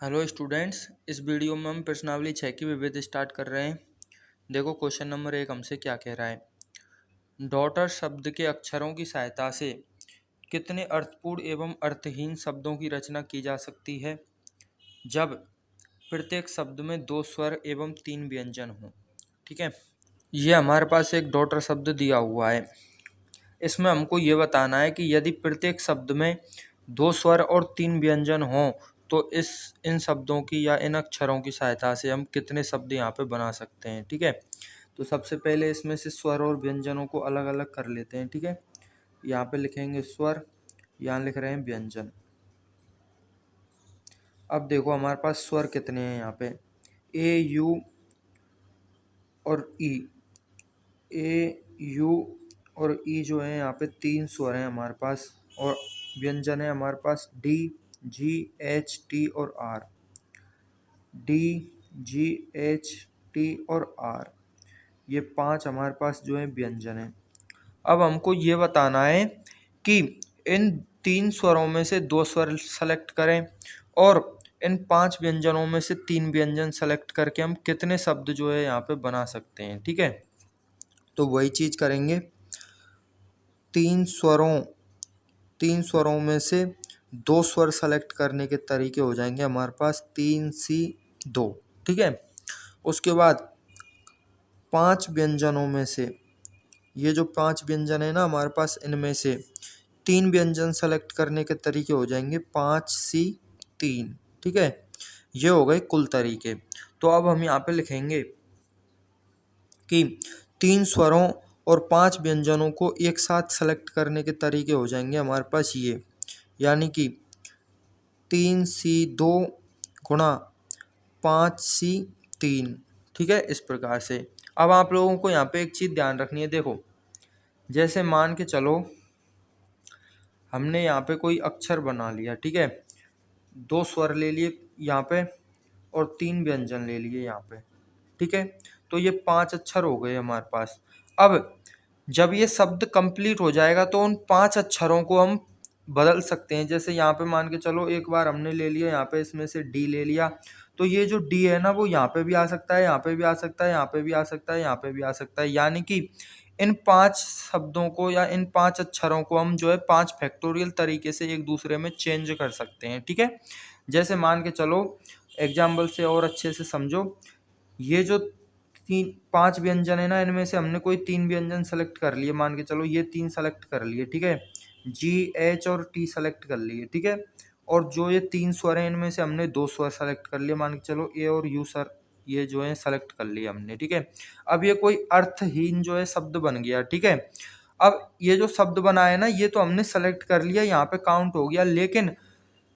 Hello students, इस video में हम प्रश्नावली 6 की विविध स्टार्ट कर रहे हैं। देखो क्वेश्चन नंबर 1 हमसे क्या कह रहा है। डॉटर शब्द के अक्षरों की सहायता से कितने अर्थपूर्ण एवं अर्थहीन शब्दों की रचना की जा सकती है जब प्रत्येक शब्द में 2 स्वर एवं 3 व्यंजन हों। ठीक है, ये हमारे पास एक डॉटर शब्द दिया हुआ है। इसमें हमको ये बताना है कि यदि प्रत्येक शब्द में 2 स्वर और 3 व्यंजन हों तो इन शब्दों की या इन अक्षरों की सहायता से हम कितने शब्द यहाँ पे बना सकते हैं। ठीक है, तो सबसे पहले इसमें से स्वर और व्यंजनों को अलग अलग कर लेते हैं। ठीक है, यहाँ पे लिखेंगे स्वर, यहाँ लिख रहे हैं व्यंजन। अब देखो हमारे पास स्वर कितने हैं यहाँ पे, ए यू और ई। ए यू और ई जो है यहाँ पे 3 स्वर हैं हमारे पास, और व्यंजन है हमारे पास डी, जी, एच, टी और R. D, G, H, T और आर, ये 5 हमारे पास जो है व्यंजन है। अब हमको ये बताना है कि इन 3 स्वरों में से 2 स्वर सेलेक्ट करें और इन 5 व्यंजनों में से 3 व्यंजन सेलेक्ट करके हम कितने शब्द जो है यहाँ पे बना सकते हैं। ठीक है, तो वही चीज करेंगे। 3 स्वरों में से 2 स्वर सेलेक्ट करने के तरीके हो जाएंगे हमारे पास 3C2। ठीक है, उसके बाद 5 व्यंजनों में से, ये जो 5 व्यंजन है ना हमारे पास, इनमें से 3 व्यंजन सेलेक्ट करने के तरीके हो जाएंगे 5C3। ठीक है, ये हो गए कुल तरीके। तो अब हम यहाँ पे लिखेंगे कि 3 स्वरों और 5 व्यंजनों को एक साथ सेलेक्ट करने के तरीके हो जाएंगे हमारे पास ये, यानी कि 3C2 गुणा 5C3। ठीक है, इस प्रकार से। अब आप लोगों को यहाँ पे एक चीज़ ध्यान रखनी है। देखो, जैसे मान के चलो हमने यहाँ पे कोई अक्षर बना लिया। ठीक है, 2 स्वर ले लिए यहाँ पे और 3 व्यंजन ले लिए यहाँ पे। ठीक है, तो ये 5 अक्षर हो गए हमारे पास। अब जब ये शब्द कंप्लीट हो जाएगा तो उन 5 अक्षरों को हम बदल सकते हैं। जैसे यहाँ पे मान के चलो एक बार हमने ले लिया, यहाँ पे इसमें से डी ले लिया, तो ये जो डी है ना वो यहाँ पे भी आ सकता है, यहाँ पे भी आ सकता है, यहाँ पे भी आ सकता है, यहाँ पे भी आ सकता है। यानी कि इन 5 शब्दों को या इन 5 अक्षरों को हम जो है 5 फैक्टोरियल तरीके से एक दूसरे में चेंज कर सकते हैं। ठीक है, जैसे मान के चलो एग्जाम्पल से और अच्छे से समझो। ये जो 5 व्यंजन है ना, इनमें से हमने कोई 3 व्यंजन सेलेक्ट कर लिए। मान के चलो ये 3 सेलेक्ट कर लिए। ठीक है, जी, एच और टी सेलेक्ट कर लिए। ठीक है, और जो ये 3 स्वर हैं इनमें से हमने 2 स्वर सेलेक्ट कर लिए। मान के चलो ए और यू सर, ये जो है सेलेक्ट कर लिए हमने। ठीक है, अब ये कोई अर्थहीन जो है शब्द बन गया। ठीक है, अब ये जो शब्द बना है ना, ये तो हमने सेलेक्ट कर लिया, यहाँ पे काउंट हो गया। लेकिन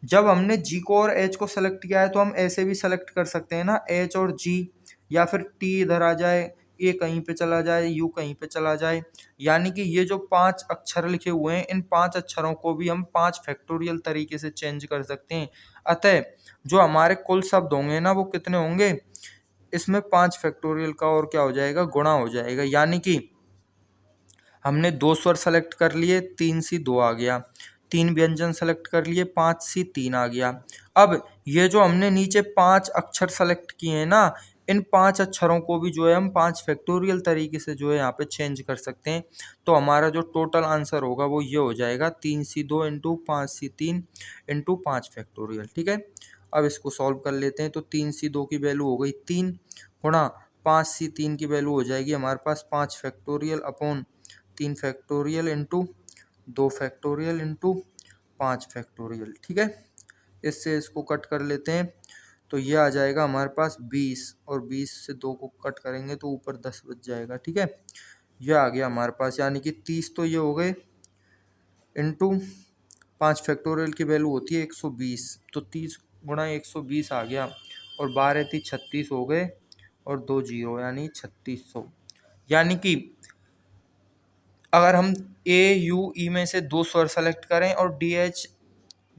जब हमने जी को और एच को सेलेक्ट किया है तो हम ऐसे भी सेलेक्ट कर सकते हैं ना, एच और जी, या फिर टी इधर आ जाए, ए कहीं पे चला जाए, यू कहीं पे चला जाए। यानी कि ये जो 5 अक्षर लिखे हुए हैं, इन 5 अक्षरों को भी हम 5 फैक्टोरियल तरीके से चेंज कर सकते हैं। अतः जो हमारे कुल शब्द होंगे ना वो कितने होंगे, इसमें 5 फैक्टोरियल का और क्या हो जाएगा, गुणा हो जाएगा। यानी कि हमने 2 स्वर सेलेक्ट कर लिए, 3C2 आ गया। 3 व्यंजन सेलेक्ट कर लिए, 5C3 आ गया। अब ये जो हमने नीचे 5 अक्षर सेलेक्ट किए हैं ना, इन 5 अक्षरों को भी जो है हम 5 फैक्टोरियल तरीके से जो है यहाँ पे चेंज कर सकते हैं। तो हमारा जो टोटल आंसर होगा वो ये हो जाएगा 3C2 into 5C3 into 5 factorial. ठीक है, अब इसको सॉल्व कर लेते हैं। तो 3C2 की वैल्यू हो गई 3 गुणा 5C3 की वैल्यू हो जाएगी हमारे पास 5 factorial upon 3 factorial into 2 factorial into 5 factorial. ठीक है, इससे इसको कट कर लेते हैं तो ये आ जाएगा हमारे पास 20, और 20 से 2 को कट करेंगे तो ऊपर 10 बच जाएगा। ठीक है, ये आ गया हमारे पास, यानी कि 30 तो ये हो गए इंटू 5 फैक्टोरियल की वैल्यू होती है 120, तो 30 गुणा 120 आ गया, और 12 थी 36 हो गए, और 2 जीरो यानी 3600। यानी कि अगर हम ए यू ई में से 2 स्वर सेलेक्ट करें और D H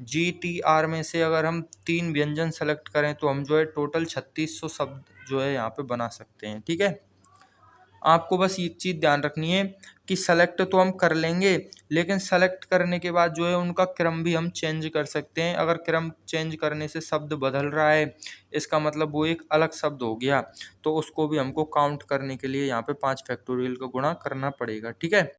G T R में से अगर हम 3 व्यंजन सेलेक्ट करें तो हम जो है टोटल 3600 शब्द जो है यहाँ पे बना सकते हैं। ठीक है, आपको बस एक चीज़ ध्यान रखनी है, कि सेलेक्ट तो हम कर लेंगे, लेकिन सेलेक्ट करने के बाद जो है उनका क्रम भी हम चेंज कर सकते हैं। अगर क्रम चेंज करने से शब्द बदल रहा है, इसका मतलब वो एक अलग शब्द हो गया, तो उसको भी हमको काउंट करने के लिए यहाँ पे 5 फैक्टोरियल का गुणा करना पड़ेगा। ठीक है।